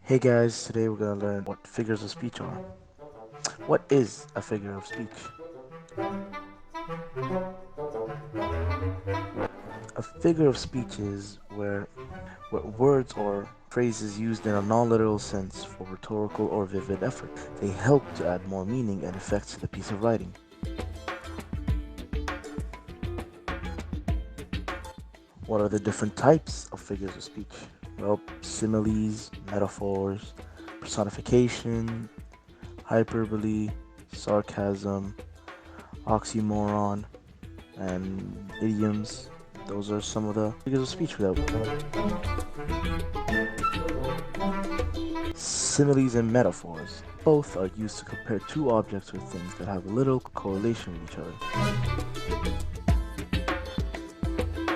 Hey guys, today we're going to learn what figures of speech are. What is a figure of speech? A figure of speech is where words or phrases used in a non-literal sense for rhetorical or vivid effort. They help to add more meaning and effect to the piece of writing. What are the different types of figures of speech? Well, similes, metaphors, personification, hyperbole, sarcasm, oxymoron, and idioms. Those are some of the figures of speech that Similes and metaphors. Both are used to compare two objects or things that have little correlation with each other.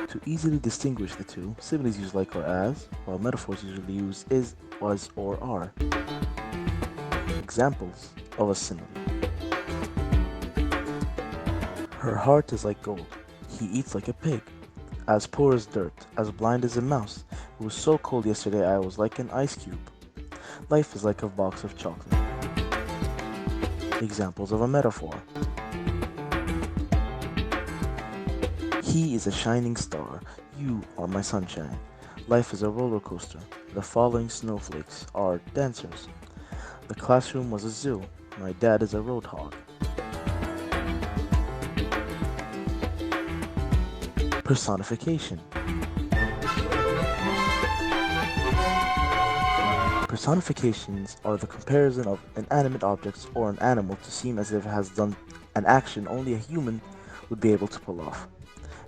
To easily distinguish the two, similes use like or as, while metaphors usually use is, was, or are. Examples of a simile. Her heart is like gold. He eats like a pig. As poor as dirt, as blind as a mouse. It was so cold yesterday I was like an ice cube. Life is like a box of chocolate. Examples of a metaphor. He is a shining star. You are my sunshine. Life is a roller coaster. The following snowflakes are dancers. The classroom was a zoo. My dad is a roadhog. Personification. Personifications are the comparison of inanimate objects or an animal to seem as if it has done an action only a human would be able to pull off.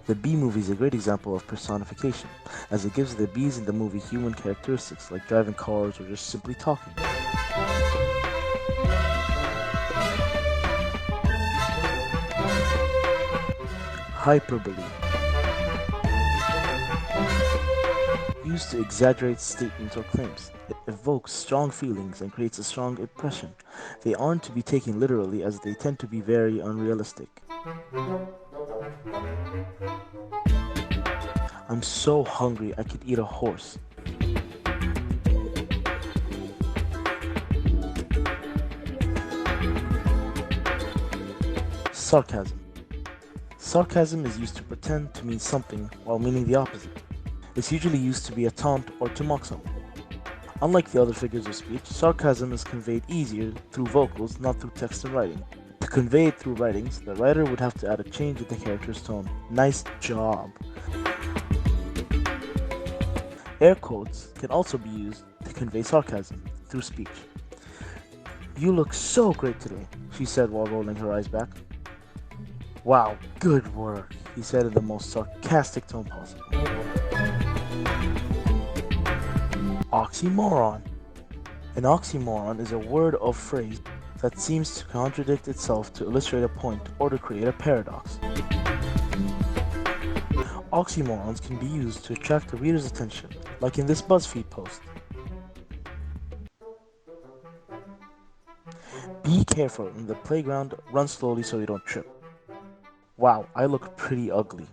The Bee movie is a great example of personification, as it gives the bees in the movie human characteristics like driving cars or just simply talking. Hyperbole. Used to exaggerate statements or claims. It evokes strong feelings and creates a strong impression. They aren't to be taken literally as they tend to be very unrealistic. I'm so hungry I could eat a horse. Sarcasm. Sarcasm is used to pretend to mean something while meaning the opposite. It's usually used to be a taunt or to mock someone. Unlike the other figures of speech, sarcasm is conveyed easier through vocals, not through text and writing. To convey it through writings, the writer would have to add a change in the character's tone. Nice job. Air quotes can also be used to convey sarcasm through speech. You look so great today, she said while rolling her eyes back. Wow, good work, he said in the most sarcastic tone possible. Oxymoron. An oxymoron is a word or phrase that seems to contradict itself to illustrate a point or to create a paradox. Oxymorons can be used to attract the reader's attention, like in this BuzzFeed post. Be careful in the playground, run slowly so you don't trip. Wow, I look pretty ugly.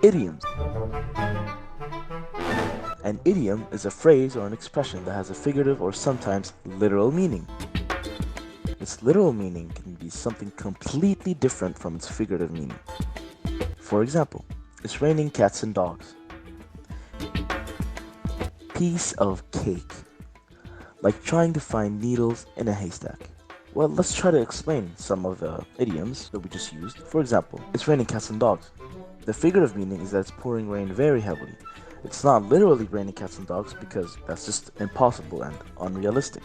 Idioms. An idiom is a phrase or an expression that has a figurative or sometimes literal meaning. Its literal meaning can be something completely different from its figurative meaning. For example, it's raining cats and dogs. Piece of cake. Like trying to find needles in a haystack. Well, let's try to explain some of the idioms that we just used. For example, it's raining cats and dogs. The figurative meaning is that it's pouring rain very heavily. It's not literally raining cats and dogs because that's just impossible and unrealistic.